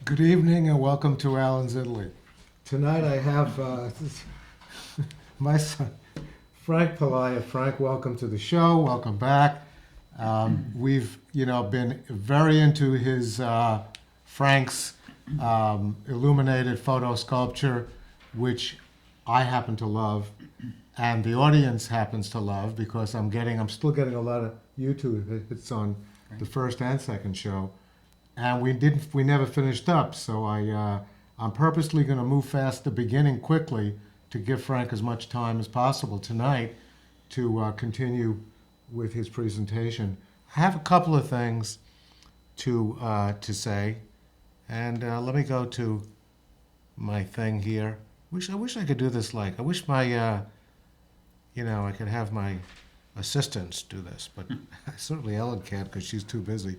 Good evening and welcome to Alan's Italy. Tonight I have my son, Franc Palaia. Frank, welcome to the show. Welcome back. We've, been very into his Frank's illuminated photo sculpture, which I happen to love, and the audience happens to love because I'm still getting a lot of YouTube hits on the first and second show. And we never finished up, so I'm purposely going to move fast the beginning quickly to give Frank as much time as possible tonight to continue with his presentation. I have a couple of things to say, and let me go to my thing here. I wish I could do this I wish my, I could have my assistants do this, but certainly Ellen can't because she's too busy.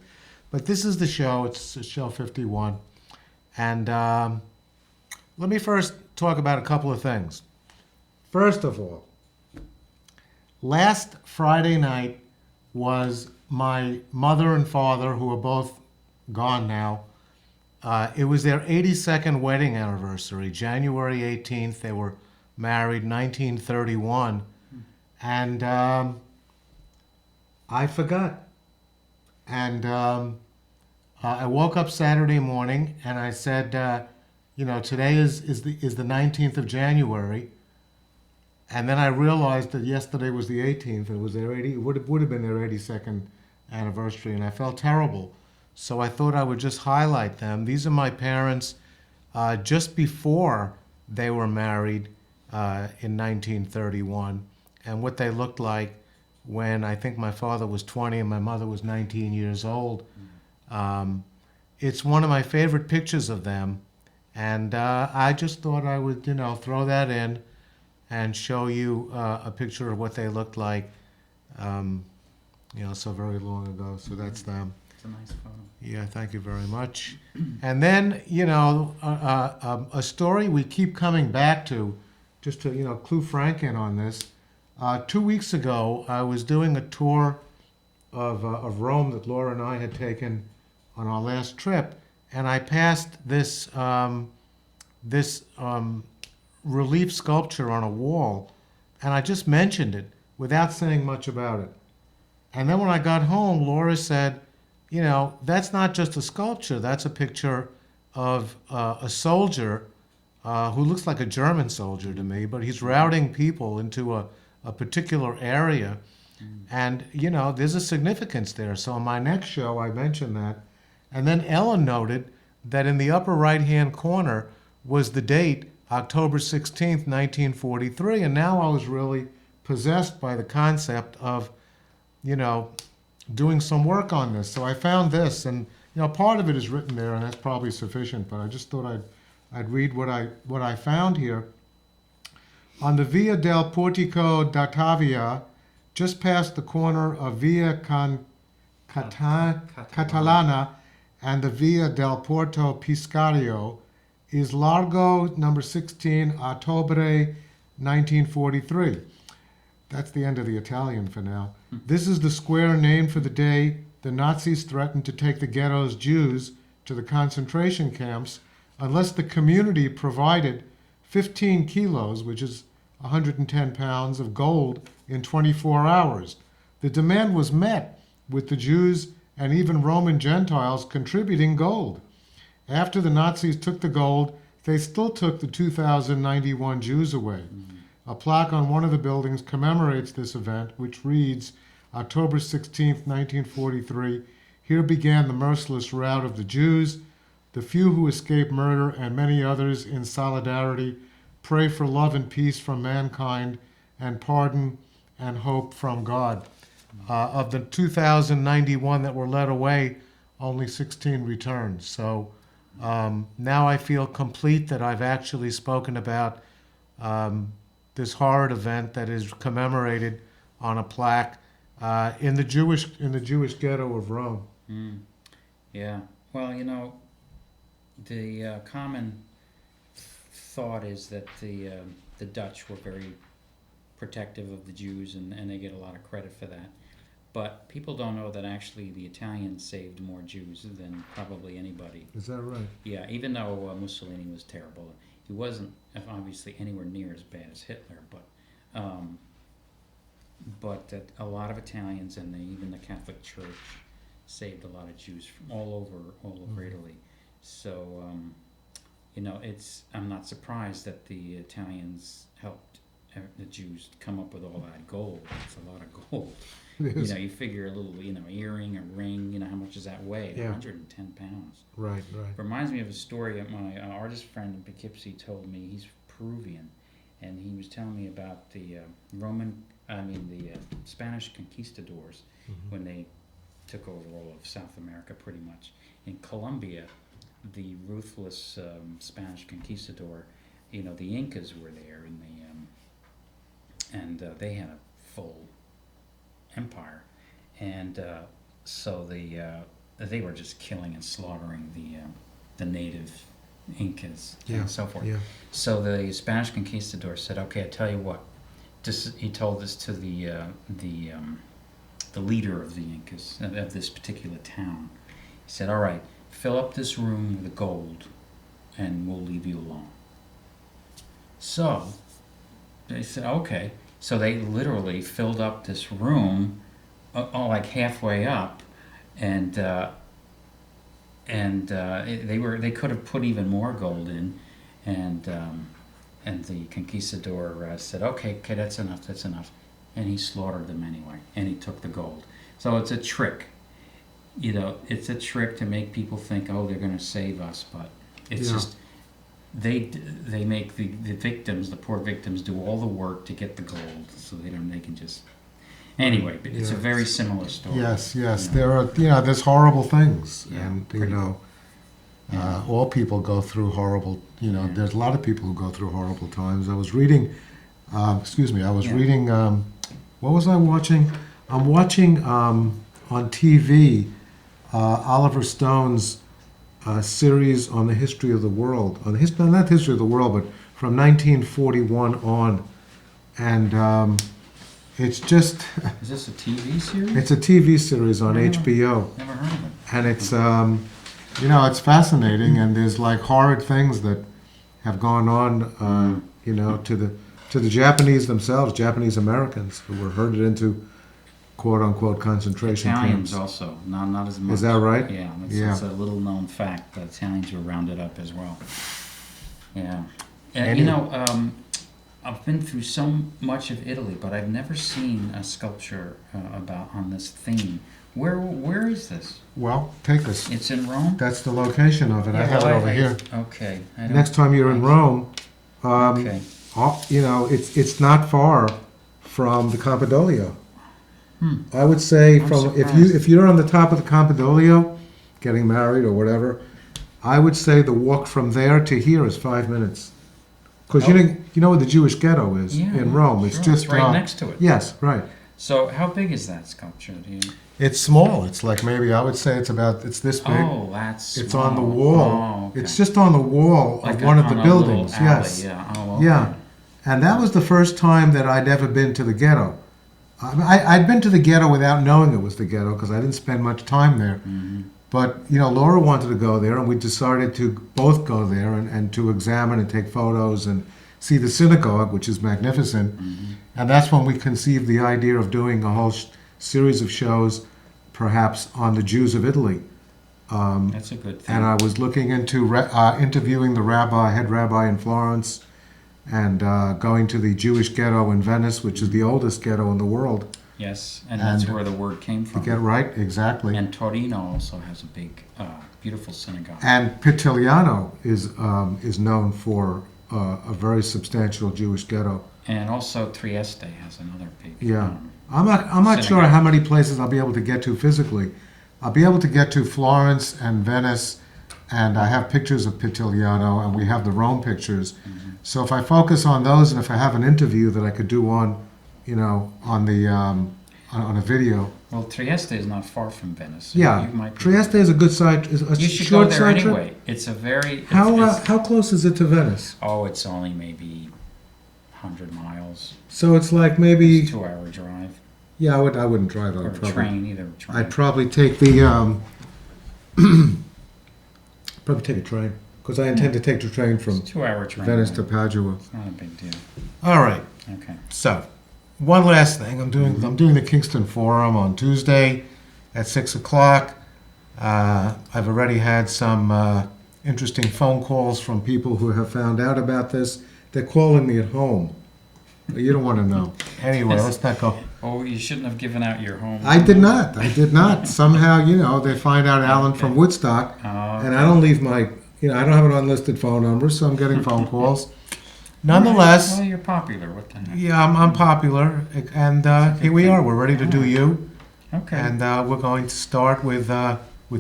But this is the show. It's show 51. And let me first talk about a couple of things. First of all, last Friday night was my mother and father, who are both gone now. It was their 82nd wedding anniversary, January 18th. They were married 1931. And I forgot. And I woke up Saturday morning and I said, today is the 19th of January. And then I realized that yesterday was the 18th. It was it would have been their 82nd anniversary, and I felt terrible. So I thought I would just highlight them. These are my parents just before they were married in 1931, and what they looked like when I think my father was 20 and my mother was 19 years old. It's one of my favorite pictures of them, and I just thought I would, throw that in and show you a picture of what they looked like, so very long ago. So that's them. It's a nice photo. Yeah, thank you very much. And then, a story we keep coming back to, just to, clue Frank in on this. 2 weeks ago, I was doing a tour of Rome that Laura and I had taken on our last trip, and I passed this relief sculpture on a wall, and I just mentioned it without saying much about it. And then when I got home, Laura said, that's not just a sculpture, that's a picture of a soldier who looks like a German soldier to me, but he's routing people into a particular area. And, there's a significance there. So in my next show, I mentioned that. And then Ellen noted that in the upper right-hand corner was the date, October 16th, 1943. And now I was really possessed by the concept of, doing some work on this. So I found this, and, part of it is written there, and that's probably sufficient, but I just thought I'd read what I found here. On the Via del Portico d'Ottavia, just past the corner of Via Catalana and the Via del Porto Piscario, is Largo number 16, Ottobre 1943. That's the end of the Italian for now. This is the square named for the day the Nazis threatened to take the ghetto's Jews to the concentration camps unless the community provided 15 kilos, which is 110 pounds, of gold in 24 hours. The demand was met, with the Jews and even Roman Gentiles contributing gold. After the Nazis took the gold, they still took the 2,091 Jews away. A plaque on one of the buildings commemorates this event, which reads, October 16th, 1943, here began the merciless rout of the Jews. The few who escaped murder and many others in solidarity pray for love and peace from mankind and pardon and hope from God. Of the 2,091 that were led away, only 16 returned. So now I feel complete that I've actually spoken about this horrid event that is commemorated on a plaque in the Jewish ghetto of Rome. Yeah. Well, the common thought is that the Dutch were very protective of the Jews, and they get a lot of credit for that. But people don't know that actually the Italians saved more Jews than probably anybody. Is that right? Yeah, even though Mussolini was terrible, he wasn't obviously anywhere near as bad as Hitler. But a lot of Italians and even the Catholic Church saved a lot of Jews from all over Italy. So I'm not surprised that the Italians helped the Jews come up with all that gold. It's a lot of gold. You figure a little, earring, a ring, how much does that weigh? Yeah. 110 pounds. Right. Reminds me of a story that my artist friend in Poughkeepsie told me. He's Peruvian, and he was telling me about the Spanish conquistadors when they took over all of South America, pretty much. In Colombia, the ruthless Spanish conquistador, the Incas were there, and they had a full empire, and so they were just killing and slaughtering the native Incas and so forth. Yeah. So the Spanish conquistador said, "Okay, I tell you what." He told this to the leader of the Incas of this particular town. He said, "All right, fill up this room with gold, and we'll leave you alone." So they said, "Okay." So they literally filled up this room, like halfway up, and they could have put even more gold in, and the conquistador said, "Okay, that's enough," and he slaughtered them anyway, and he took the gold. So it's a trick, it's a trick to make people think, oh, they're going to save us, but it's just they make the victims, the poor victims, do all the work to get the gold, so they can just. Anyway, but it's a very similar story. Yes. There are, there's horrible things, and all people go through horrible. There's a lot of people who go through horrible times. I was reading. Reading. What was I watching? I'm watching on TV Oliver Stone's series on the history of the world. Not history of the world, but from 1941 on, and it's just. Is this a TV series? It's a TV series on HBO. Never heard of it. And it's it's fascinating, and there's like horrid things that have gone on, to the Japanese themselves, Japanese Americans who were herded into quote unquote concentration Italians camps. also, not as much. Is that right? Yeah, it's a little known fact that Italians were rounded up as well. Yeah, and I've been through so much of Italy, but I've never seen a sculpture on this theme. Where is this? Well, take this. It's in Rome? That's the location of it. I have it over here. Okay. Next time you're in Rome, okay. It's not far from the Campidoglio. I would say if you're on the top of the Campidoglio, getting married or whatever, I would say the walk from there to here is 5 minutes. Because you know where the Jewish ghetto is in Rome. It's just right next to it. Yes, right. So how big is that sculpture? It's small. It's like I would say it's this big. Oh, that's It's small. on the wall. Oh, okay. It's just on the wall like of one of the on a buildings. little alley, Yes. Yeah. Oh, okay. Yeah. And that was the first time that I'd ever been to the ghetto. I'd been to the ghetto without knowing it was the ghetto because I didn't spend much time there. Mm-hmm. But, Laura wanted to go there, and we decided to both go there and to examine and take photos and see the synagogue, which is magnificent. Mm-hmm. And that's when we conceived the idea of doing a whole series of shows, perhaps on the Jews of Italy. That's a good thing. And I was looking into interviewing the head rabbi in Florence, and going to the Jewish ghetto in Venice, which is the oldest ghetto in the world. Yes, and that's where the word came from. Get right, exactly. And Torino also has a big, beautiful synagogue. And Pitigliano is known for a very substantial Jewish ghetto. And also Trieste has another big. Yeah, I'm not sure how many places I'll be able to get to physically. I'll be able to get to Florence and Venice, and I have pictures of Pitigliano, and we have the Rome pictures. Mm-hmm. So if I focus on those, and if I have an interview that I could do on a video. Well, Trieste is not far from Venice. Yeah, Trieste is a good site. You should go there anyway. It's a very. How close is it to Venice? Oh, it's only maybe 100 miles. So it's like maybe it's a 2-hour drive. Yeah, I wouldn't drive. or a train, either a train. I'd probably take the probably take a train because I intend to take the train from It's a 2-hour train. Venice ride. to Padua. It's not a big deal. All right. Okay. So, one last thing. I'm doing the Kingston Forum on Tuesday at 6:00. I've already had some interesting phone calls from people who have found out about this. They're calling me at home. You don't want to know. Anyway, let's not go. Oh, you shouldn't have given out your home. I did not. I did not. Somehow, they find out Alan from Woodstock, and I don't leave my, I don't have an unlisted phone number, so I'm getting phone calls. Nonetheless, Well, you're popular. What the heck? yeah, I'm popular, and here we are. We're ready to do you, Okay. and we're going to start with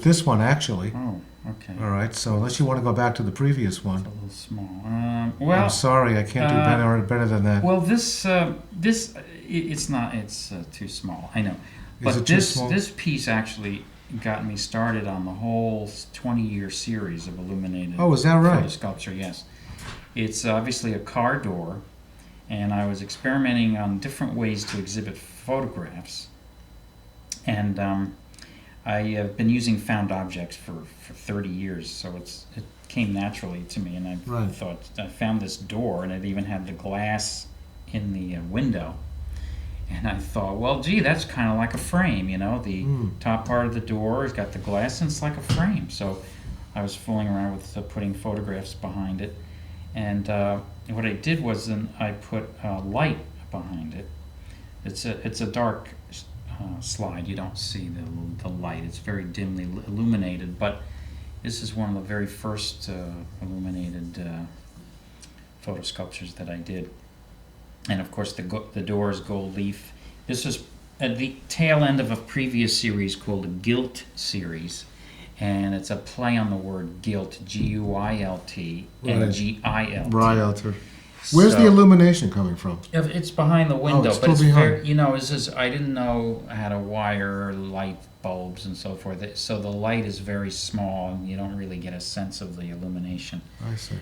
this one actually. Oh, okay. All right. So unless you want to go back to the previous one, It's a little small. Well, I'm sorry, I can't do better than that. well, it's not. It's too small. I know. Is But it too this small? this piece actually got me started on the whole 20-year series of Illuminated. Oh, is that right? Photo sculpture, yes. It's obviously a car door, and I was experimenting on different ways to exhibit photographs. And I have been using found objects for 30 years, so it came naturally to me. And Right. I found this door, and it even had the glass in the window. And I thought, well, gee, that's kind of like a frame, The top part of the door has got the glass, and it's like a frame. So I was fooling around with putting photographs behind it. And what I did was then I put light behind it. It's a dark slide. You don't see the light. It's very dimly illuminated. But this is one of the very first illuminated photo sculptures that I did. And of course, the door is gold leaf. This was at the tail end of a previous series called the Gilt series. And it's a play on the word guilt, G-U-I-L-T, and Right. G-I-L-T. Rialter. Where's the illumination coming from? It's behind the window, it's but it's still very, I didn't know how to wire light bulbs and so forth. So the light is very small, and you don't really get a sense of the illumination. I see.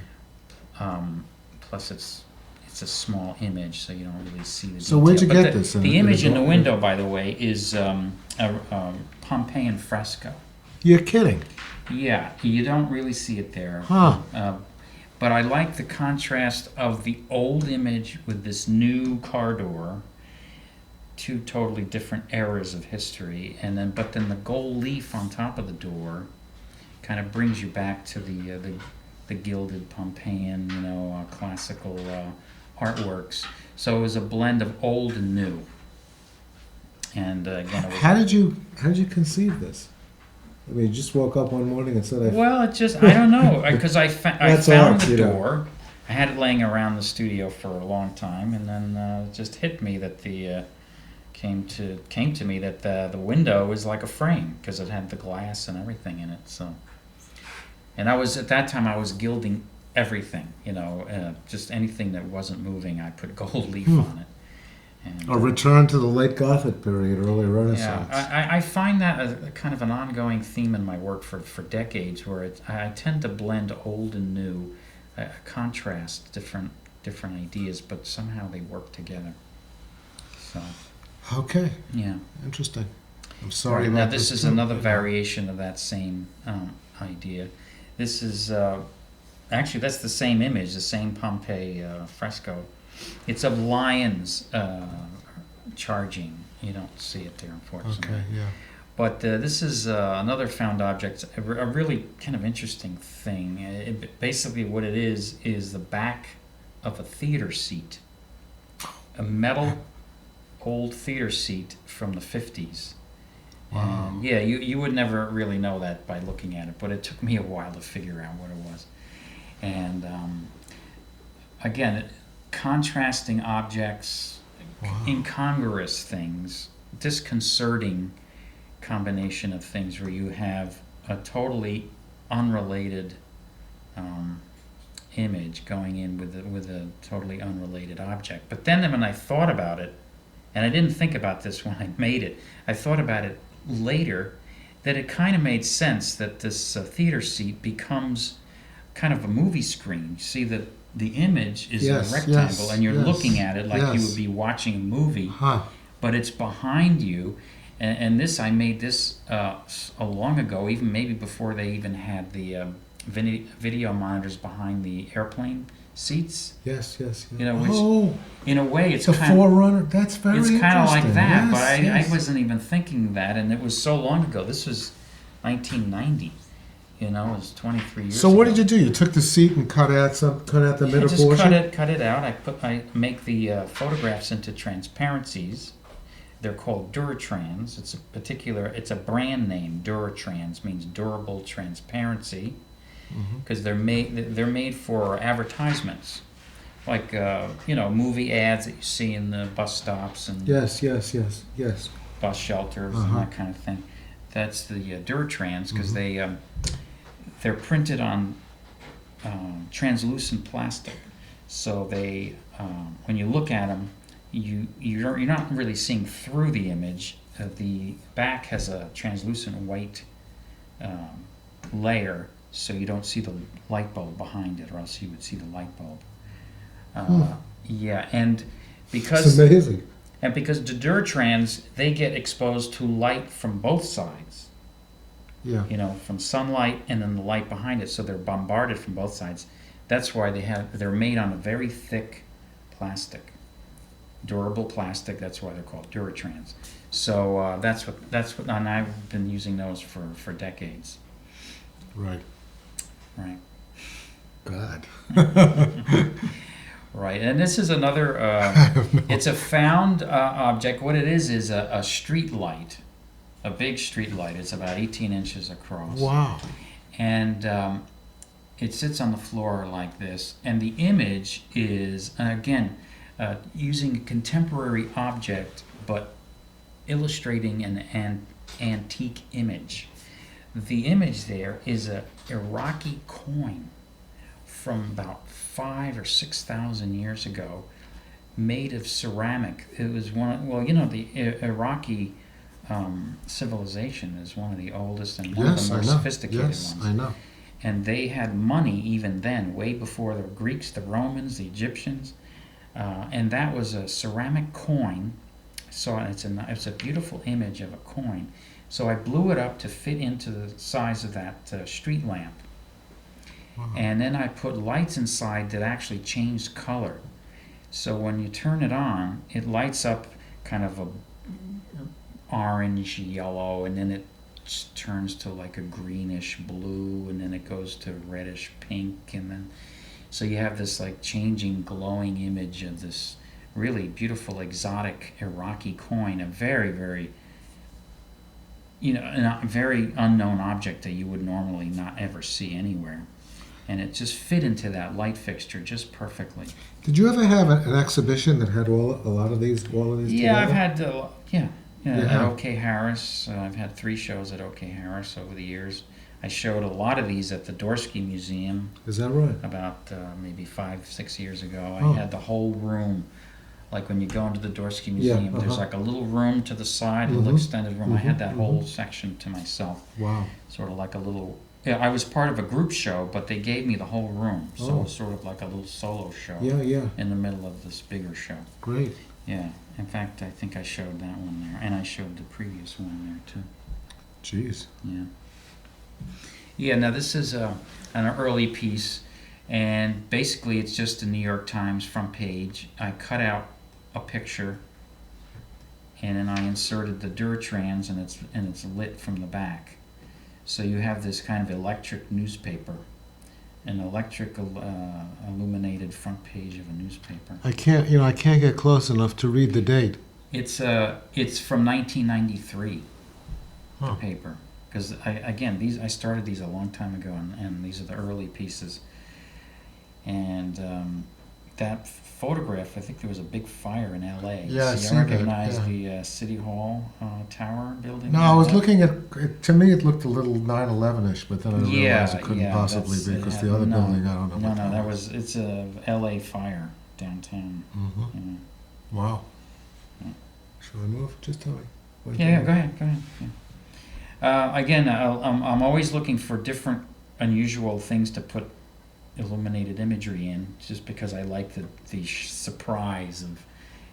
Plus, it's a small image, so you don't really see the So detail. where'd you But get this? The image in the window, by the way, is a Pompeian fresco. You're kidding. Yeah, you don't really see it there. Huh. But I like the contrast of the old image with this new car door, two totally different eras of history, but then the gold leaf on top of the door kind of brings you back to the gilded Pompeian, classical artworks. So it was a blend of old and new. And again, it was, How did you conceive this? I mean, you just woke up one morning and said, well, I don't know, because I That's found art, the you know. door. I had it laying around the studio for a long time, and then it just hit me that came to me that the window is like a frame because it had the glass and everything in it. So, and at that time I was gilding everything, just anything that wasn't moving, I put gold leaf on it. And, a return to the late Gothic period, early yeah, Renaissance. I find that a kind of an ongoing theme in my work for decades, where I tend to blend old and new, contrast different ideas, but somehow they work together. So, Okay, yeah. interesting. I'm sorry Right, about now this. this is too. another variation of that same idea. This is actually that's the same image, the same Pompeii fresco. It's of lions charging. You don't see it there, unfortunately. Okay, yeah. But this is another found object, a really kind of interesting thing. Basically, what it is the back of a theater seat, a metal old theater seat from the 50s. Wow. And yeah, you would never really know that by looking at it, but it took me a while to figure out what it was. And again, contrasting objects, Wow. incongruous things, disconcerting combination of things where you have a totally unrelated image going in with a totally unrelated object. But then when I thought about it, and I didn't think about this when I made it, I thought about it later, that it kind of made sense that this theater seat becomes kind of a movie screen. You see that the image is Yes, a rectangle, yes, and you're yes, looking at it like you yes. would be watching a movie. Huh. but it's behind you. And this, I made this long ago, even maybe before they even had the video monitors behind the airplane seats. Yes, yes. You know, which in a way it's the kind of, Forerunner. That's very it's kind of like interesting. that, Yes, but yes. I wasn't even thinking that, and it was so long ago. This was 1990. You know, it was 23 years So ago. what did you do? You took the seat and cut out the I middle just portion? cut it out. I make the photographs into transparencies. They're called Duratrans. It's a brand name. Duratrans means durable transparency, because they're made for advertisements, like movie ads that you see in the bus stops and Yes. bus shelters and that kind of thing. That's the Duratrans, because they're printed on translucent plastic, so they when you look at them, you're not really seeing through the image. The back has a translucent white layer, so you don't see the light bulb behind it, or else you would see the light bulb. Yeah, and It's because amazing. the Duratrans, they get exposed to light from both sides. Yeah. From sunlight and then the light behind it, so they're bombarded from both sides. That's why they're made on a very thick plastic, durable plastic. That's why they're called Duratrans. So that's what, and I've been using those for decades. Right. Right. God. Right, and this is another. It's a found object. What it is a street light. A big street light. It's about 18 inches across. Wow. And it sits on the floor like this. And the image is, again, using a contemporary object, but illustrating an antique image. The image there is a Iraqi coin from about 5,000 or 6,000 years ago, made of ceramic. It was the Iraqi civilization is one of the oldest and one of the most sophisticated ones. I know. And they had money even then, way before the Greeks, the Romans, the Egyptians, and that was a ceramic coin. So it's a beautiful image of a coin. So I blew it up to fit into the size of that street lamp. Wow. And then I put lights inside that actually changed color. So when you turn it on, it lights up kind of a orange yellow, and then it turns to like a greenish blue, and then it goes to reddish pink, and then so you have this like changing glowing image of this really beautiful exotic Iraqi coin, a very, very a very unknown object that you would normally not ever see anywhere. And it just fit into that light fixture just perfectly. Did you ever have an exhibition that had all of these Yeah, together? I've had at have. OK Harris. I've had 3 shows at OK Harris over the years. I showed a lot of these at the Dorsky Museum Is that right? about maybe 5-6 years ago. Oh. I had the whole room. Like when you go into the Dorsky Museum, there's like a little room to the side, a little extended room. I had that whole section to myself. Wow. Sort of like a little. Yeah, I was part of a group show, but they gave me the whole room, so it was sort of like a little solo show. Yeah. In the middle of this bigger show. Great. Yeah. In fact, I think I showed that one there, and I showed the previous one there too. Jeez. Yeah. Yeah. Now this is an early piece, and basically it's just a New York Times front page. I cut out a picture, and then I inserted the Duratrans, and it's lit from the back. So you have this kind of electric newspaper, an electric illuminated front page of a newspaper. I can't get close enough to read the date. It's from 1993. Huh. The paper, because I started these a long time ago, and these are the early pieces. And that photograph, I think there was a big fire in L.A. Yeah, I So see you that, recognize yeah. the City Hall tower building? No, I was looking at. To me, it looked a little 9/11ish, but then I realized it couldn't possibly that's- be because it the had- other no, building, I don't know. No, it's a L.A. fire downtown. Mm-hmm. You know. Wow. Yeah. Shall I move? Just tell me. When to Yeah, move. go ahead. Yeah. Again, I'm always looking for different, unusual things to put illuminated imagery in, just because I like the surprise of,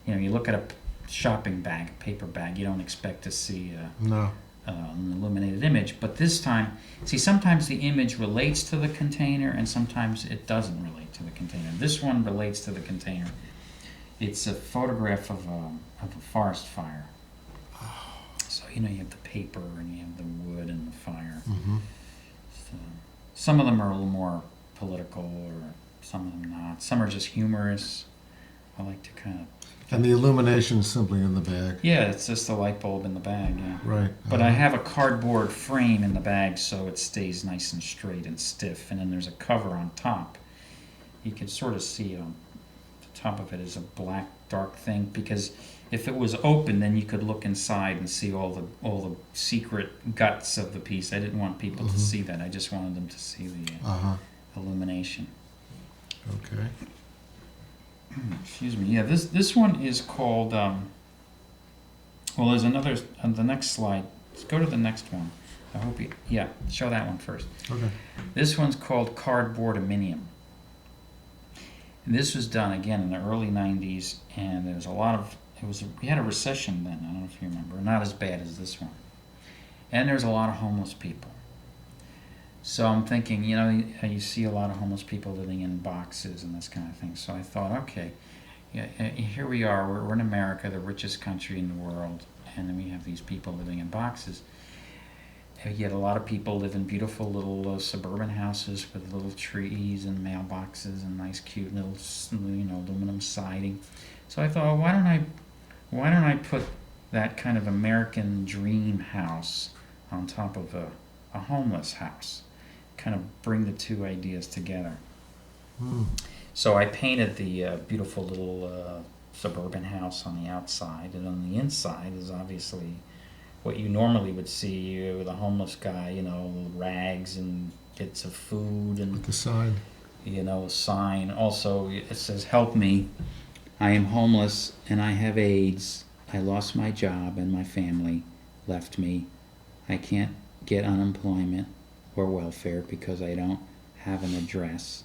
you look at shopping bag, paper bag. You don't expect to see No. an illuminated image. But this time, see, sometimes the image relates to the container and sometimes it doesn't relate to the container. This one relates to the container. It's a photograph of a forest fire. So, you know, you have the paper and you have the wood and the fire. Mm-hmm. So, some of them are a little more political, or some of them not. Some are just humorous. I like to kind of... And the illumination is simply in the bag. Yeah, it's just a light bulb in the bag, yeah. Right. But I have a cardboard frame in the bag so it stays nice and straight and stiff. And then there's a cover on top. You can sort of see the top of it is a black, dark thing, because if it was open, then you could look inside and see all the secret guts of the piece. I didn't want people to see that. I just wanted them to see the illumination. Okay. Excuse me. Yeah, this one is called. Well, there's another on the next slide. Let's go to the next one. I hope you. Yeah, show that one first. Okay. This one's called Cardboard Aluminium. And this was done again in the early '90s, and there was a lot of. We had a recession then. I don't know if you remember. Not as bad as this one. And there's a lot of homeless people. So I'm thinking, you know, you see a lot of homeless people living in boxes and this kind of thing. So I thought, okay, yeah, here we are. We're in America, the richest country in the world, and then we have these people living in boxes. Yet a lot of people live in beautiful little suburban houses with little trees and mailboxes and nice, cute little, aluminum siding. So I thought, why don't I put that kind of American dream house on top of a homeless house? Kind of bring the two ideas together. So I painted the beautiful little suburban house on the outside, and on the inside is obviously what you normally would see with a homeless guy, you know, rags and bits of food and With the sign. you know, a sign. Also, it says, "Help me, I am homeless and I have AIDS. I lost my job and my family left me. I can't get unemployment or welfare because I don't have an address.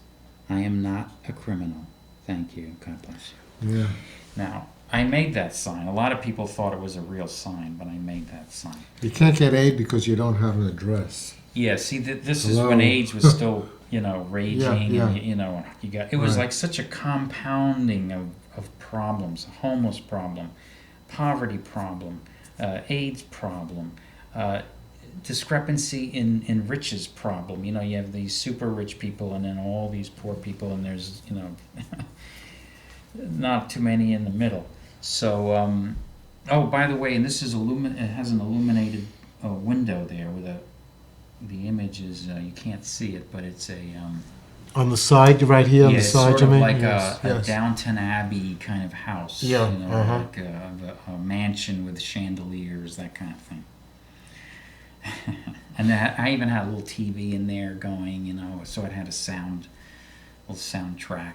I am not a criminal. Thank you. God bless you." Yeah. Now, I made that sign. A lot of people thought it was a real sign, but I made that sign. You can't get aid because you don't have an address. Yeah, see, this is Hello? when AIDS was still, you know, raging. Yeah. And, you know, it was Right. like such a compounding of problems. A homeless problem, poverty problem, AIDS problem, discrepancy in riches problem. You know, you have these super rich people and then all these poor people, and there's, you know, not too many in the middle. So, oh, by the way, and this is it has an illuminated window there with the image is, you can't see it, but it's a, On the side, right here on the it's side, sort you of mean? like Yes, a yes. Downton Abbey kind of house. Yeah, You know, uh-huh. like a mansion with chandeliers, that kind of thing. And I even had a little TV in there going, you know, so it had a little soundtrack.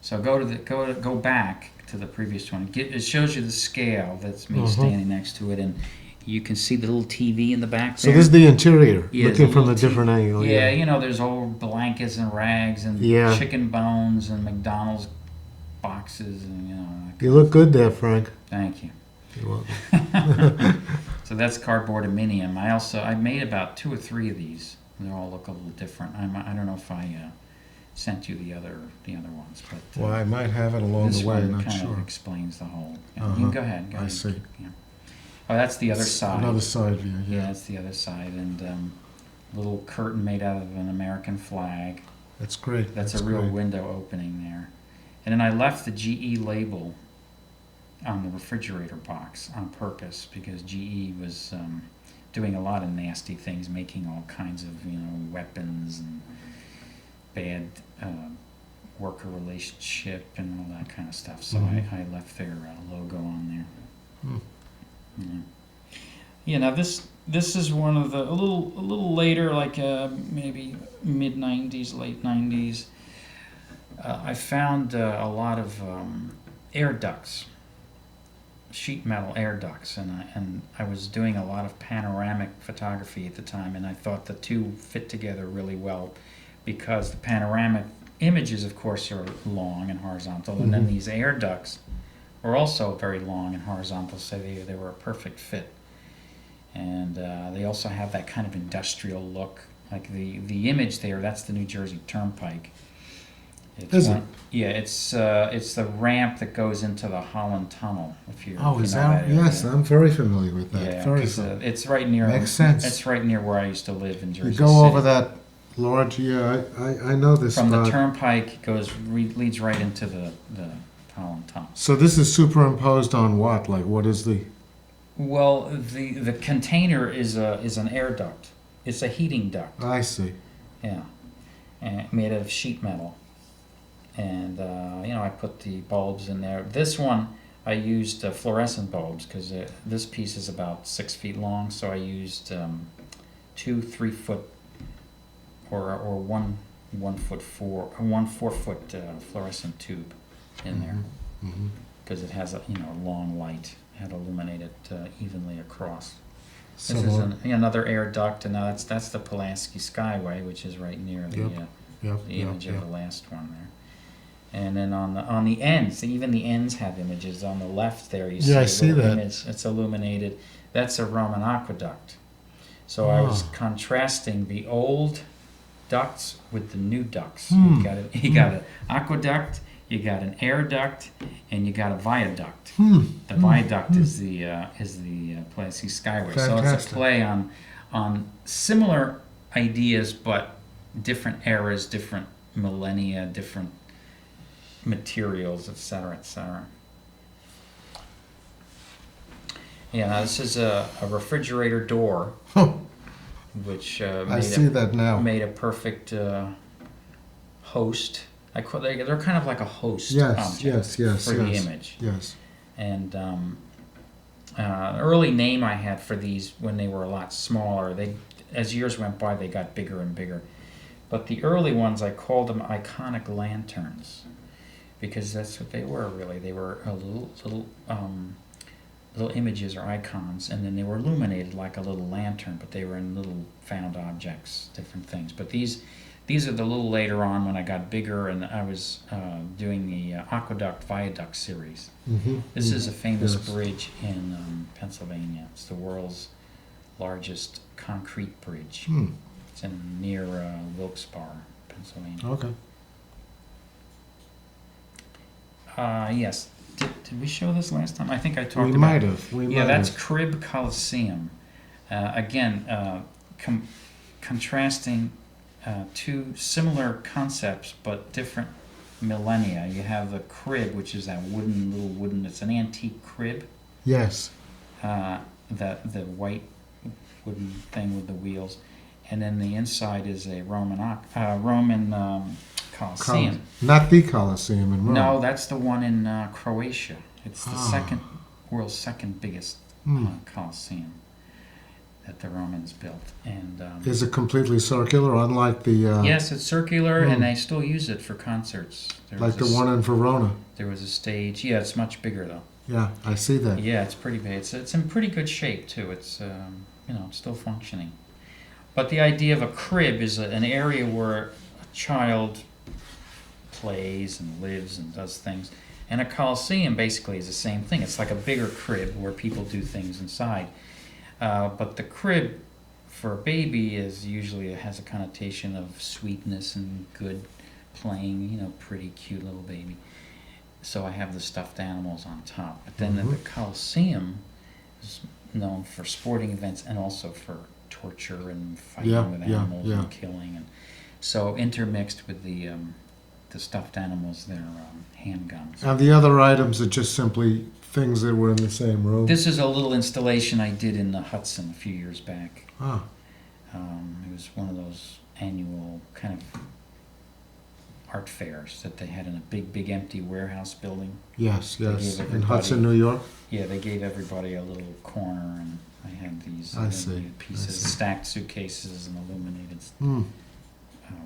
So go back to the previous one. It shows you the scale. That's me standing next to it, and you can see the little TV in the back So there. this is the interior, Yeah, looking the from a little different angle. Yeah, you know, there's old blankets and rags and Yeah. chicken bones and McDonald's boxes and, you know. You look good there, Frank. Thank you. You're welcome. So that's cardboard aluminium. I made about 2 or 3 of these. They all look a little different. I don't know if I sent you the other ones, but Well, I might have it along this the way, one not kind of sure. explains the whole. You Uh-huh. can go ahead. I see. Yeah. Oh, that's the other side. Another side view, Yeah, yeah. that's the other side, and little curtain made out of an American flag. That's great. That's a real great. window opening there. And then I left the GE label on the refrigerator box on purpose because GE was doing a lot of nasty things, making all kinds of, you know, weapons and bad worker relationship and all that kind of stuff. So I left their logo on there. Yeah. Yeah. Now this is one of the a little later, like maybe mid '90s, late '90s. I found a lot of air ducts, sheet metal air ducts, and I was doing a lot of panoramic photography at the time, and I thought the two fit together really well because the panoramic images, of course, are long and horizontal, and then these air ducts were also very long and horizontal, so they were a perfect fit. And they also have that kind of industrial look. Like the image there, that's the New Jersey Turnpike. Is it? Yeah, it's the ramp that goes into the Holland Tunnel. If you Oh, if is you know that? area. Yes, I'm very familiar with that. Yeah, Very 'cause, familiar. it's right near. Makes sense. It's right near where I used to live in Jersey You go City. over that large. Yeah, I know this From the spot. turnpike, leads right into the Holland Tunnel. So this is superimposed on what? Like, what is the? Well, the container is an air duct. It's a heating duct. I see. Yeah, and made out of sheet metal. And I put the bulbs in there. This one I used fluorescent bulbs because this piece is about 6 feet long. So I used 2 3-foot or 4-foot fluorescent tube in there Mm-hmm. because it has a long light. It had illuminated evenly across. This So is another air duct, and now that's the Pulaski Skyway, which is right near the image of the last one there. And then on the ends, even the ends have images. On the left there, you see I a see little that. image. It's illuminated. That's a Roman aqueduct. So I was contrasting the old ducts with the new ducts. Hmm. You got an aqueduct, you got an air duct, and you got a viaduct. The viaduct is the Pulaski Skyway. So it's a Fantastic. play on similar ideas, but different eras, different millennia, different materials, etc., etc. Yeah, now this is a refrigerator door, which I see that now. made a perfect host. They're kind of like a host Yes, object yes, for the yes. image. Yes. And the early name I had for these when they were a lot smaller, as years went by, they got bigger and bigger. But the early ones, I called them iconic lanterns, because that's what they were really. They were little images or icons, and then they were illuminated like a little lantern, but they were in little found objects, different things. But these are the little later on when I got bigger and I was doing the Aqueduct Viaduct series. Mm-hmm. This is a famous Yes. bridge in Pennsylvania. It's the world's largest concrete bridge. It's near Wilkes-Barre, Pennsylvania. Okay. Yes. Did we show this last time? I think I talked We about might it. have. Yeah, that's Crib Coliseum. Again, contrasting two similar concepts but different millennia. You have the crib, which is that wooden. It's an antique crib. Yes. The white wooden thing with the wheels, and then the inside is a Roman Coliseum. Not the Coliseum in Rome. No, that's the one in Croatia. It's the world's second biggest Coliseum that the Romans built. And Is it completely circular, unlike the... yes, it's circular, and they still use it for concerts. like the one in Verona. There was a stage. Yeah, it's much bigger though. Yeah, I see that. Yeah, it's pretty big. It's in pretty good shape too. It's it's still functioning. But the idea of a crib is an area where a child plays and lives and does things. And a coliseum basically is the same thing. It's like a bigger crib where people do things inside. But the crib for a baby has a connotation of sweetness and good playing, pretty cute little baby. So I have the stuffed animals on top. But then the Coliseum is known for sporting events and also for torture and fighting with animals and killing. And so intermixed with the stuffed animals, they're handguns. And the other items are just simply things that were in the same room. This is a little installation I did in the Hudson a few years back. It was one of those annual kind of art fairs that they had in a big empty warehouse building. Yes, They yes. gave In Hudson, New York? Yeah, they gave everybody a little corner, and I had these I see, illuminated pieces, I see. stacked suitcases, and illuminated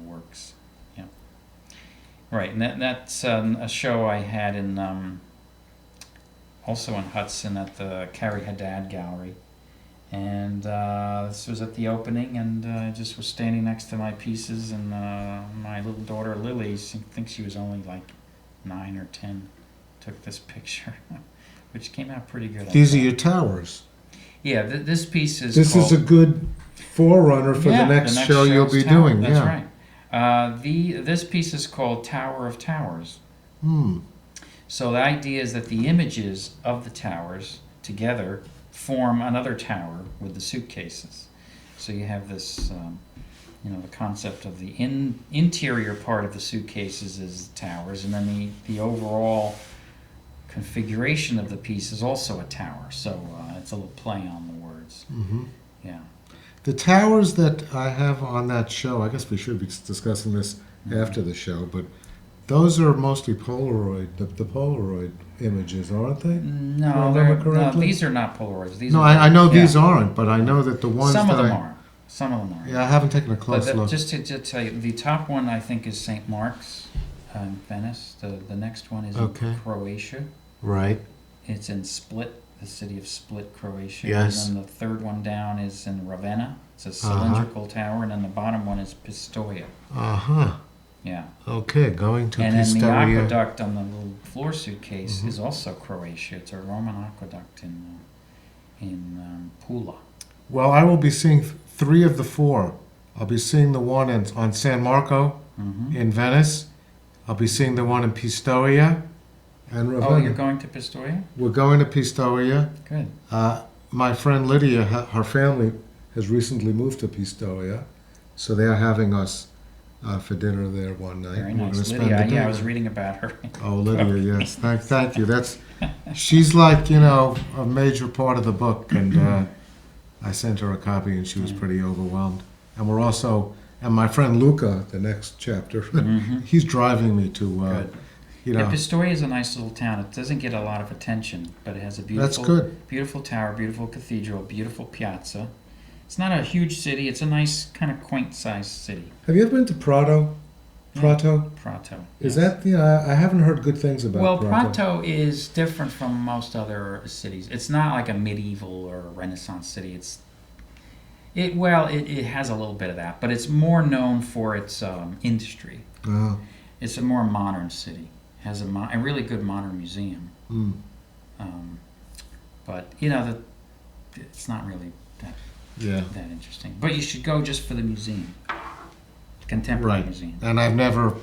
works. Yeah, right, and that's a show I had in also in Hudson at the Carrie Haddad Gallery, and this was at the opening, and I just was standing next to my pieces, and my little daughter Lily, I think she was only like 9 or 10, took this picture. which came out pretty good. I These are thought. your towers. Yeah, this piece is This called, is a good forerunner for yeah, the next show you'll show's be tower. doing. That's Yeah. right. This piece is called Tower of Towers. Hmm. So the idea is that the images of the towers together form another tower with the suitcases. So you have this, the concept of the interior part of the suitcases is towers, and then the overall configuration of the piece is also a tower. So it's a little play on the words. Hmm. Yeah. The towers that I have on that show, I guess we should be discussing this after the show, but those are mostly Polaroid, the Polaroid images, aren't they? No, Do I remember no, correctly? these are not Polaroids. These No, are I know yeah. these aren't, but I know that the ones Some of that them I, are. Some of them are. Yeah, I haven't taken a But close look. just to tell you, the top one I think is St. Mark's in Venice. The next one is Okay. in Croatia. Right. It's in Split, the city of Split, Croatia. Yes. And then the third one down is in Ravenna. It's a cylindrical tower, and then the bottom one is Pistoia. Uh-huh. Yeah. Okay, going to And then the Pistoia. aqueduct on the little floor suitcase Mhm. is also Croatia. It's a Roman aqueduct in Pula. Well, I will be seeing three of the four. I'll be seeing the one on San Marco Mm-hmm. in Venice. I'll be seeing the one in Pistoia and Ravenna. Oh, you're going to Pistoia? We're going to Pistoia. Good. My friend Lydia, her family has recently moved to Pistoia, so they are having us for dinner there one night. Very We're nice. gonna spend Lydia, the day yeah, I was there. reading about her. Oh, Lydia, yes. Thank you. She's like, a major part of the book, and I sent her a copy, and she was pretty overwhelmed. And my friend Luca, the next chapter, Mhm. he's driving me to, Good. Yeah, Pistoia is a nice little town. It doesn't get a lot of attention, but it has a That's beautiful, good. beautiful tower, beautiful cathedral, beautiful piazza. It's not a huge city. It's a nice, kind of quaint-sized city. Have you ever been to Prato? Yeah. Prato? Prato. Is yes. that, I haven't heard good things about Well, Prato. Prato is different from most other cities. It's not like a medieval or a Renaissance city. It has a little bit of that, but it's more known for its industry. Oh. It's a more modern city. It has a really good modern museum. Mm. But it's not really Yeah. that interesting. But you should go just for the museum, contemporary Right. museum. And I've never,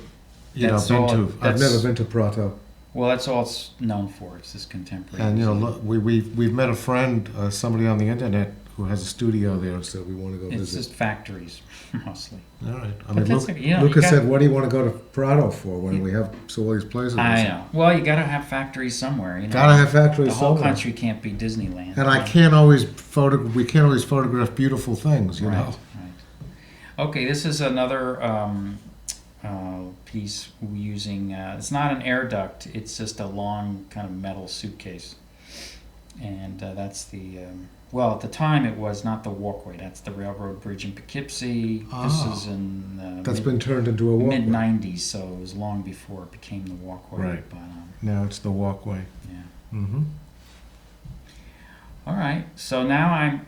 That's been all- to. I've that's- never been to Prato. Well, that's all it's known for. It's this contemporary. And museum. look, we've met a friend, somebody on the internet who has a studio there, so we want to go It's visit. just factories mostly. All right. I But mean, that's Luke, okay, you Lucas got- said, "What do you want to go to Prato for when we have all these places?" I know. Well, you got to have factories somewhere. Gotta have factories The whole somewhere. country can't be Disneyland. And I can't always we can't always photograph beautiful things, you Right, know. right. Okay, this is another piece using. It's not an air duct. It's just a long kind of metal suitcase, and that's the. Well, at the time it was not the walkway. That's the railroad bridge in Poughkeepsie. This is in That's been turned into a walkway. mid '90s, so it was long before it became the walkway. Right. But Now it's the walkway. yeah. Mm-hmm. All right. So now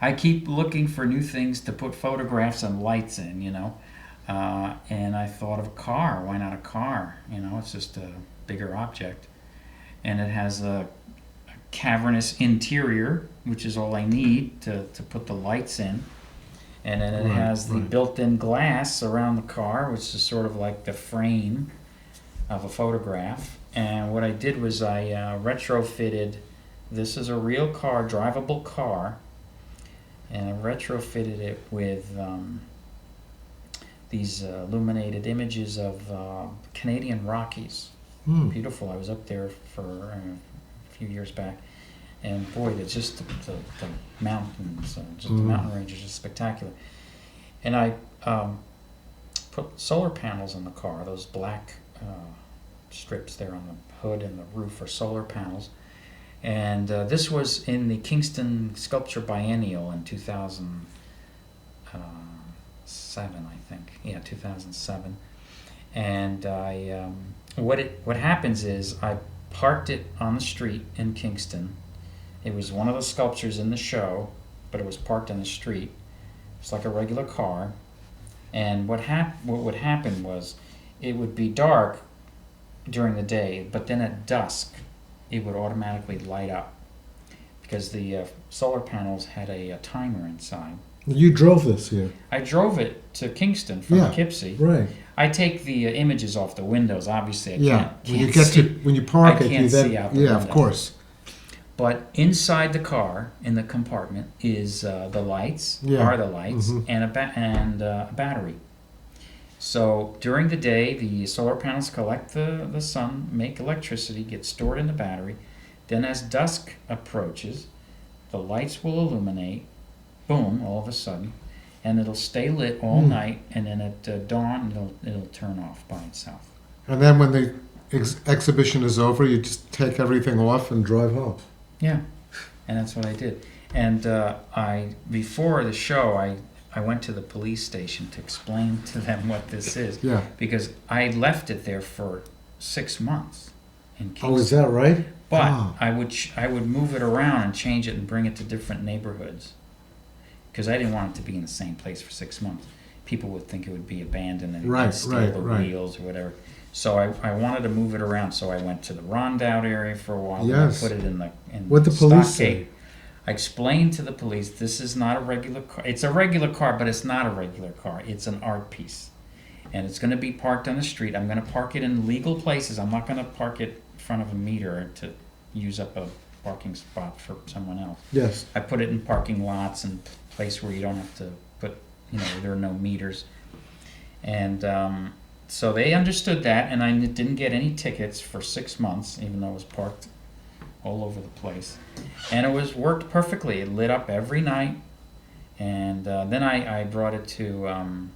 I keep looking for new things to put photographs and lights in, and I thought of a car. Why not a car? It's just a bigger object, and it has a cavernous interior, which is all I need to put the lights in. And then it has the built-in glass around the car, which is sort of like the frame of a photograph. And what I did was I retrofitted. This is a real car, drivable car, and I retrofitted it with these illuminated images of Canadian Rockies. Mm. Beautiful. I was up there for a few years back, and boy, it's just the mountains, just the mountain range is just spectacular. And I put solar panels on the car. Those black strips there on the hood and the roof are solar panels. And this was in the Kingston Sculpture Biennial in 2007, I think. Yeah, 2007. And I, what happens is I parked it on the street in Kingston. It was one of the sculptures in the show, but it was parked on the street. It's like a regular car. And what would happen was it would be dark during the day, but then at dusk it would automatically light up because the solar panels had a timer inside. You drove this here. I drove it to Kingston from Yeah, Poughkeepsie. right. I take the images off the windows. Obviously, I Yeah, can't when you see. get to, when you park I it, you can't then, see out the yeah, of window. course. But inside the car, in the compartment, is the lights, Yeah. are the lights, Mhm. and a battery. So during the day, the solar panels collect the sun, make electricity, get stored in the battery. Then as dusk approaches, the lights will illuminate, boom, all of a sudden, and it'll stay lit all Hmm. night, and then at dawn, it'll turn off by itself. And then when the exhibition is over, you just take everything off and drive home. Yeah, and that's what I did. And before the show, I went to the police station to explain to them what this is. Yeah. Because I left it there for 6 months in Kingston. Oh, is that right? But Ah. I would move it around and change it and bring it to different neighborhoods. Because I didn't want it to be in the same place for 6 months. People would think it would be abandoned and Right, they'd steal right, the right. wheels or whatever. So I wanted to move it around. So I went to the Rondout area for a while. Yes. Then I put it in What'd the police Stockade. say? I explained to the police, this is not a regular car. It's a regular car, but it's not a regular car. It's an art piece. And it's going to be parked on the street. I'm going to park it in legal places. I'm not going to park it in front of a meter to use up a parking spot for someone else. Yes. I put it in parking lots and place where you don't have to put, there are no meters. And so they understood that, and I didn't get any tickets for 6 months, even though it was parked all over the place. And it worked perfectly. It lit up every night. And then I brought it to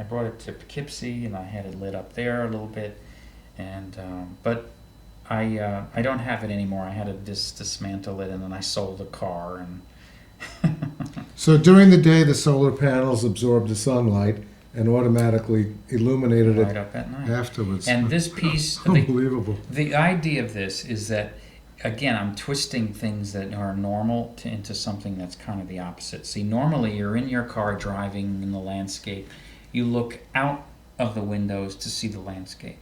Poughkeepsie, and I had it lit up there a little bit. And but I don't have it anymore. I had to dismantle it, and then I sold the car. And So during the day, the solar panels absorbed the sunlight and automatically illuminated right it up at night. afterwards. And this piece, Unbelievable. the idea of this is that, again, I'm twisting things that are normal into something that's kind of the opposite. See, normally you're in your car driving in the landscape. You look out of the windows to see the landscape.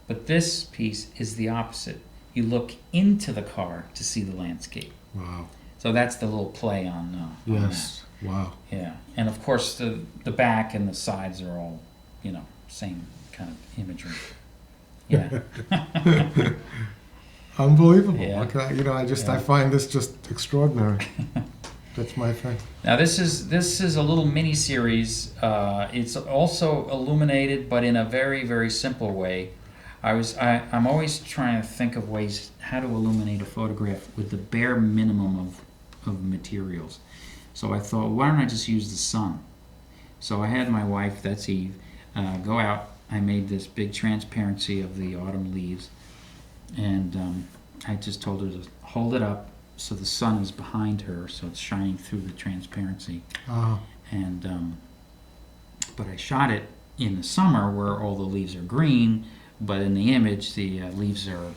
But this piece is the opposite. You look into the car to see the landscape. Wow. So that's the little play on Yes. Wow. that. Yeah. And of course the back and the sides are all, same kind of imagery. Yeah. Unbelievable. Yeah. I find this just extraordinary. That's my thing. Now this is a little mini series. It's also illuminated, but in a very, very simple way. I'm always trying to think of ways how to illuminate a photograph with the bare minimum of materials. So I thought, why don't I just use the sun? So I had my wife, that's Eve, go out. I made this big transparency of the autumn leaves, and I just told her to hold it up so the sun is behind her, so it's shining through the transparency. And but I shot it in the summer where all the leaves are green, but in the image the leaves are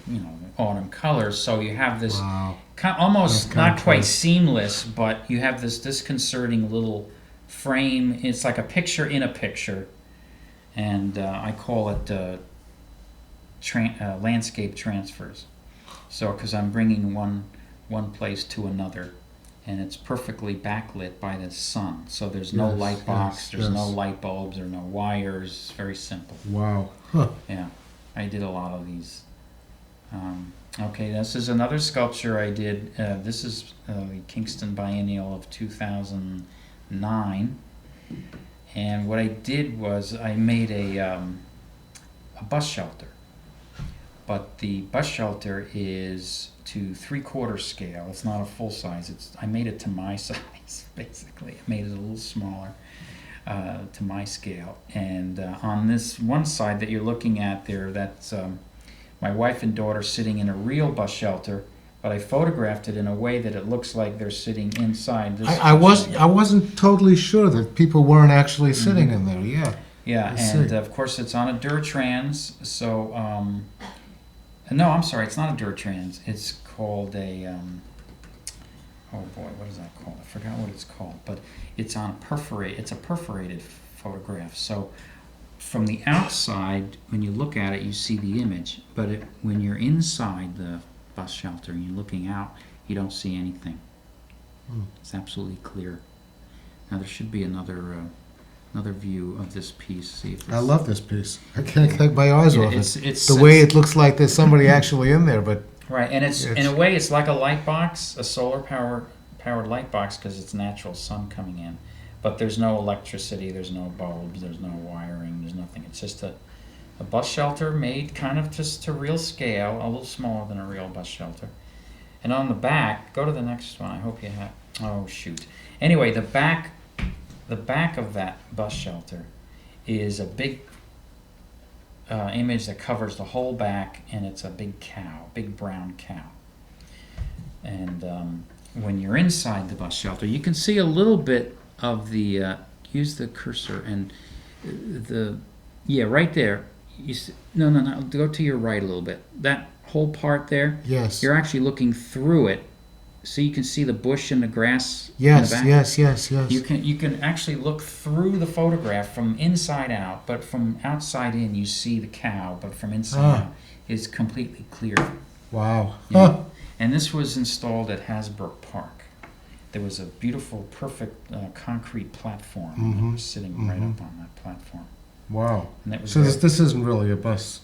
autumn colors. So you have this Wow. almost That's not quite contrast. seamless, but you have this disconcerting little frame. It's like a picture in a picture, and I call it landscape transfers. So because I'm bringing one place to another, and it's perfectly backlit by the sun. So there's no Yes, light box, yes, there's no yes. light bulbs, there are no wires. It's very simple. Wow. Huh. Yeah, I did a lot of these. Okay, this is another sculpture I did. This is the Kingston Biennial of 2009. And what I did was I made a bus shelter. But the bus shelter is to 3/4 scale. It's not a full size. I made it to my size, basically. I made it a little smaller to my scale. And on this one side that you're looking at there, that's my wife and daughter sitting in a real bus shelter, but I photographed it in a way that it looks like they're sitting inside this. I wasn't totally sure that people weren't actually sitting in there. Yeah. Yeah, I and see. of course it's on a dirt trans. So no, I'm sorry, it's not a dirt trans. It's called a oh boy, what is that called? I forgot what it's called, but it's on it's a perforated photograph. So from the outside, when you look at it, you see the image, but when you're inside the bus shelter, and you're looking out, you don't see anything. Hmm. It's absolutely clear. Now there should be another view of this piece. See if I it's, love this piece. I can't take my eyes Yeah, off it's- it. it's- The way it looks like there's somebody actually in there, but right, and it's in a way it's like a light box, a solar powered light box, because it's natural sun coming in. But there's no electricity, there's no bulbs, there's no wiring, there's nothing. It's just a bus shelter made kind of just to real scale, a little smaller than a real bus shelter. And on the back, go to the next one. I hope you have. Oh shoot. Anyway, the back of that bus shelter is a big image that covers the whole back, and it's a big cow, big brown cow. And when you're inside the bus shelter, you can see a little bit of the. Use the cursor and right there. You see, no. Go to your right a little bit. That whole part there. yes. You're actually looking through it, so you can see the bush and the grass Yes, in the back. yes. You can actually look through the photograph from inside out, but from outside in you see the cow, but from inside out it's completely clear. Wow. Yeah. Huh. And this was installed at Hasbrook Park. There was a beautiful, perfect concrete platform. And it was sitting right up on that platform. Wow. And that was So very- this isn't really a bus.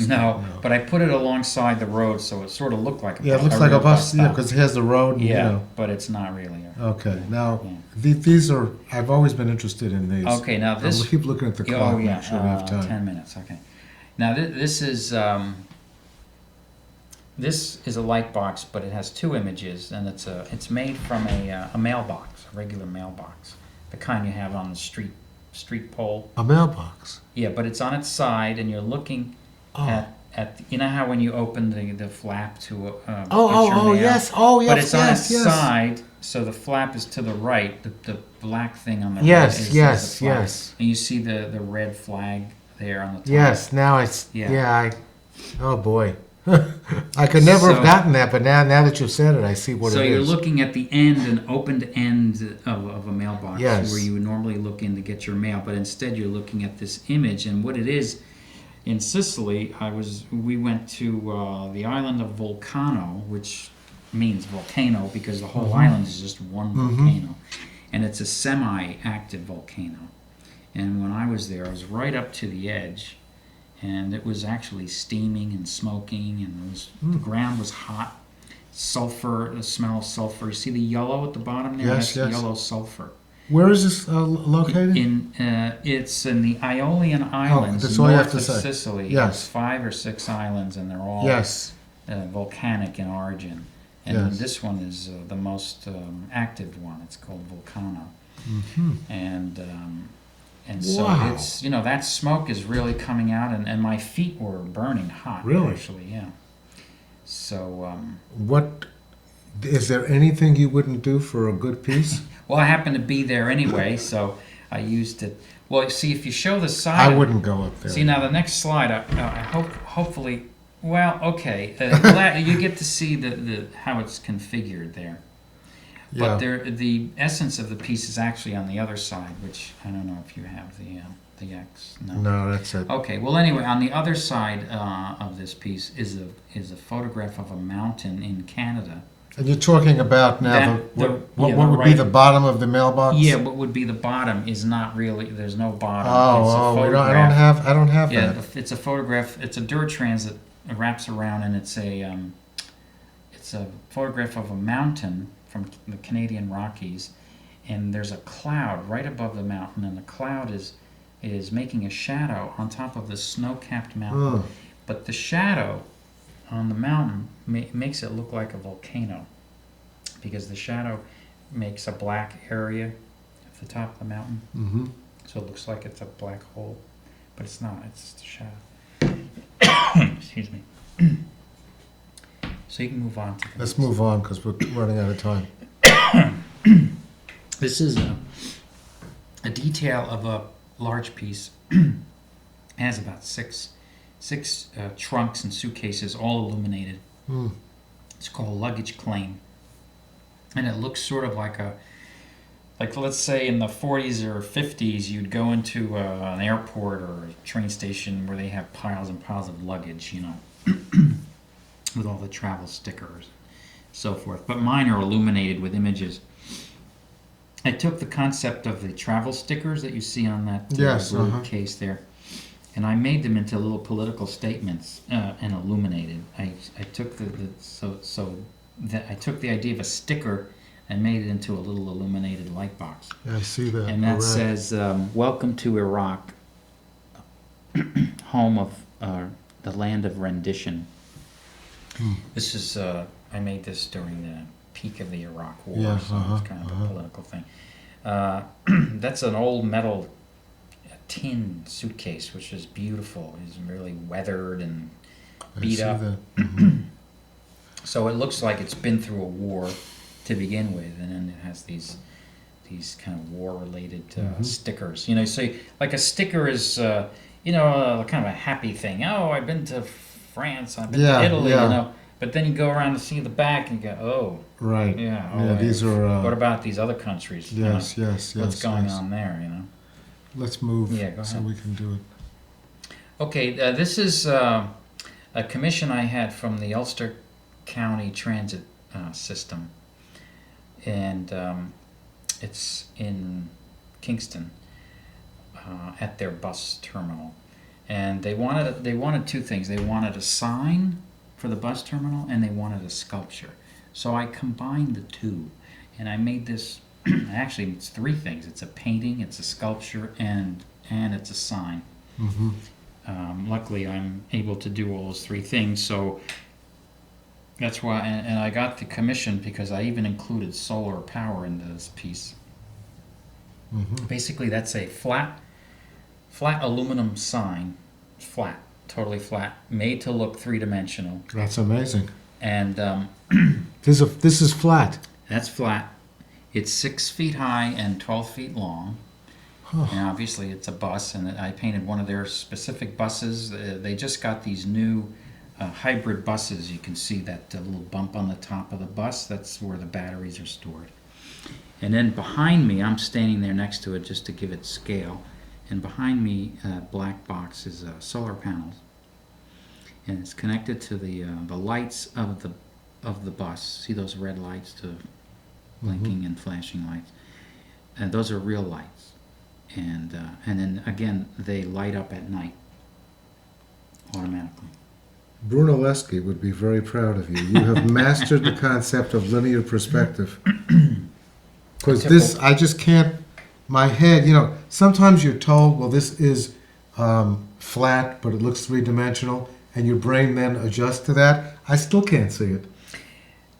no, but I put it alongside the road, so it sort of looked like a Yeah, it bus, looks a like a real bus, yeah, stop. because it has the road, and, Yeah, you know. but it's not really. Okay, now, Yeah. these are, I've always been interested in these. Okay, now this. I'll keep looking at the clock, Oh yeah, make sure we have time. 10 minutes. Okay. Now this is a light box, but it has two images, and it's made from a mailbox, a regular mailbox, the kind you have on the street pole. A mailbox. Yeah, but it's on its side, and you're looking at you know how when you open the flap to put your mail? Yes, But it's on its yes. side, so the flap is to the right. The black thing on the Yes, right is yes, the flag. yes. And you see the red flag there on the top. Yes, now it's, Yeah. oh boy. I could never have So- gotten that, but now that you've said it, I see what So it is. you're looking at the end, an opened end of a mailbox, Yes. where you would normally look in to get your mail, but instead you're looking at this image. And what it is, in Sicily, we went to the island of Vulcano, which means volcano because the whole island is just one volcano, and it's a semi-active volcano. And when I was there, I was right up to the edge, and it was actually steaming and smoking, and the ground was hot. Sulfur, the smell of sulfur. You see the yellow at the bottom there? Yes, That's yes. yellow sulfur. Where is this located? It's in the Ionian Islands, that's all you have north to of say. Sicily. Yes. There's 5 or 6 islands, and they're all Yes. volcanic in origin. And Yes. this one is the most active one. It's called Vulcano. And so Wow. it's, that smoke is really coming out, and my feet were burning hot. Really? Actually, yeah. So, What, is there anything you wouldn't do for a good piece? well, I happened to be there anyway, so I used it. Well, you see, if you show the side, I wouldn't go up there. See, now the next slide, I hopefully, well, okay, you get to see the how it's configured there. But the essence of the piece is actually on the other side, which I don't know if you have the X. No, that's it. Okay. Well, anyway, on the other side of this piece is a photograph of a mountain in Canada. And you're talking about now what would be the bottom of the mailbox? Yeah, what would be the bottom is not really. There's no bottom. I don't have Yeah, that. it's a photograph. It's a Durtrans that wraps around, and it's a photograph of a mountain from the Canadian Rockies, and there's a cloud right above the mountain, and the cloud is making a shadow on top of the snow-capped mountain. But the shadow on the mountain makes it look like a volcano, because the shadow makes a black area at the top of the mountain. Mm-hmm. So it looks like it's a black hole, but it's not. It's just a shadow. Excuse me. So you can move on to the Let's next. move on because we're running out of time. This is a detail of a large piece. It has about six trunks and suitcases, all illuminated. It's called Luggage Claim, and it looks sort of like let's say in the 40s or 50s, you'd go into an airport or a train station where they have piles and piles of luggage, with all the travel stickers, so forth. But mine are illuminated with images. I took the concept of the travel stickers that you see on that Yes, blue case there, and I made them into little political statements and illuminated. I took I took the idea of a sticker and made it into a little illuminated light box. Yeah, I see that. And that Correct. says, "Welcome to Iraq, home of the land of rendition." This is I made this during the peak of the Iraq War, Yeah, so it's kind of a political thing. That's an old metal tin suitcase, which is beautiful. It's really weathered and I beat see up. that. So it looks like it's been through a war to begin with, and then it has these kind of war-related stickers. You know, so like a sticker is kind of a happy thing. Oh, I've been to France, I've been to Italy, yeah. you know. But then you go around to see the back and you go, oh, Right. yeah. Yeah, these are. What about these other countries? You know, Yes. what's going on there? You know. Let's move. Yeah, go so ahead. we can do it. Okay, this is a commission I had from the Ulster County Transit System, and it's in Kingston at their bus terminal, and they wanted two things. They wanted a sign for the bus terminal, and they wanted a sculpture. So I combined the two, and I made this. Actually, it's three things. It's a painting, it's a sculpture, and it's a sign. Mm-hmm. Luckily, I'm able to do all those three things, so that's why. And I got the commission because I even included solar power into this piece. Mm-hmm. Basically, that's a flat aluminum sign, flat, totally flat, made to look three-dimensional, That's amazing. and This is flat. that's flat. It's 6 feet high and 12 feet long. And obviously it's a bus, and I painted one of their specific buses. They just got these new hybrid buses. You can see that little bump on the top of the bus. That's where the batteries are stored. And then behind me, I'm standing there next to it just to give it scale. And behind me, black box is solar panels, and it's connected to the lights of the bus. See those red lights, to blinking and flashing lights, and those are real lights. And then again, they light up at night automatically. Bruno Lesky would be very proud of you. You have mastered the concept of linear perspective. Because this, I just can't, my head, sometimes you're told, well, this is flat, but it looks three-dimensional, and your brain then adjusts to that. I still can't see it.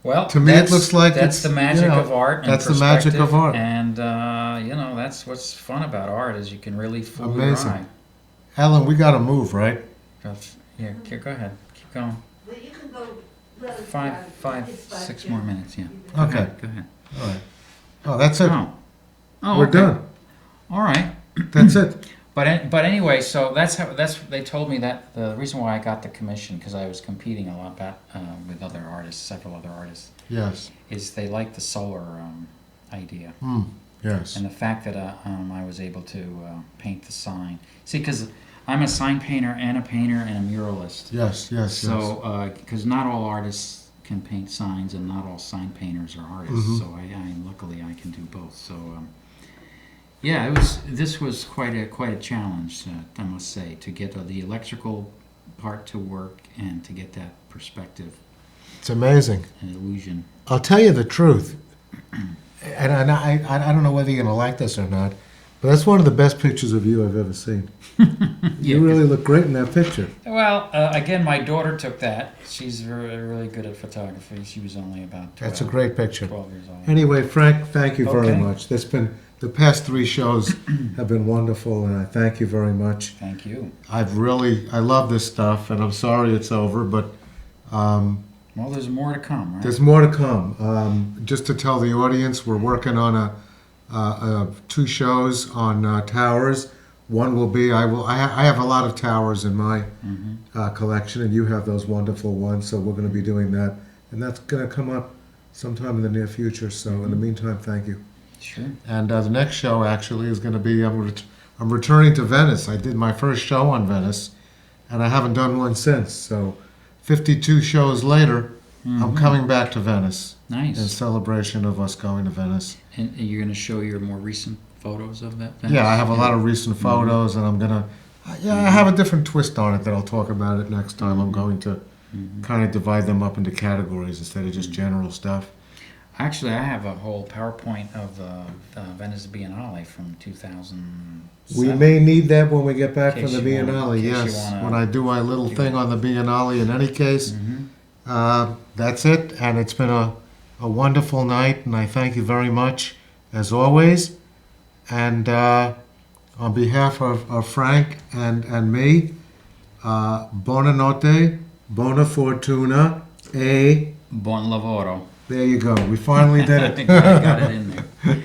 Well, To me, it looks like that's it's, the magic of art. And that's the magic of art. And that's what's fun about art, is you can really fool your Amazing. eye. Alan, we got to move, right? Yeah, go ahead, keep going. Well, you can go really Five, fast. 6 more minutes. Yeah. Okay. Go ahead. All right. Oh, that's it. Oh, We're okay. done. All right. That's it. But anyway, so they told me that the reason why I got the commission, because I was competing a lot with other artists, several other artists, Yes. is they liked the solar idea, Yes. and the fact that I was able to paint the sign. See, because I'm a sign painter and a painter and a muralist. Yes. So, because not all artists can paint signs, and not all sign painters are artists. So luckily I can do both. So. Yeah, this was quite a challenge, I must say, to get the electrical part to work and to get that perspective It's amazing. and illusion. I'll tell you the truth, and I don't know whether you're going to like this or not, but that's one of the best pictures of you I've ever seen. You really look great in that picture. Well, again, my daughter took that. She's really good at photography. She was only about 12, That's a great picture. 12 years old. Anyway, Frank, thank you very Okay. much. The past 3 shows have been wonderful, and I thank you very much. Thank you. I love this stuff, and I'm sorry it's over, but Well, there's more to come, right? there's more to come. Just to tell the audience, we're working on 2 shows on towers. One will be, I have a lot of towers in my collection, and you have those wonderful ones, so we're going to be doing that. And that's going to come up sometime in the near future, so in the meantime, thank you. Sure. And the next show actually is going to be, I'm returning to Venice. I did my first show on Venice, and I haven't done one since. So 52 shows later, I'm Mhm. coming back to Venice in Nice. celebration of us going to Venice. And you're going to show your more recent photos of that? Yeah, I have a lot of recent Mhm. photos, and I'm gonna. Yeah, I have a different twist on it that I'll talk about it next time. I'm going to Mhm. kind of divide them up into categories instead of just general stuff. Actually, I have a whole PowerPoint of Venice Biennale from 2007. We may need that when we get back In from case the you wanna- Biennale. in case you Yes, wanna when I do my little do thing that. on the Biennale. In any case, Mhm. that's it, and it's been a wonderful night, and I thank you very much as always. And on behalf of Frank and me, buona notte, buona fortuna, Buon lavoro. there you go. We finally did it. I got it in there.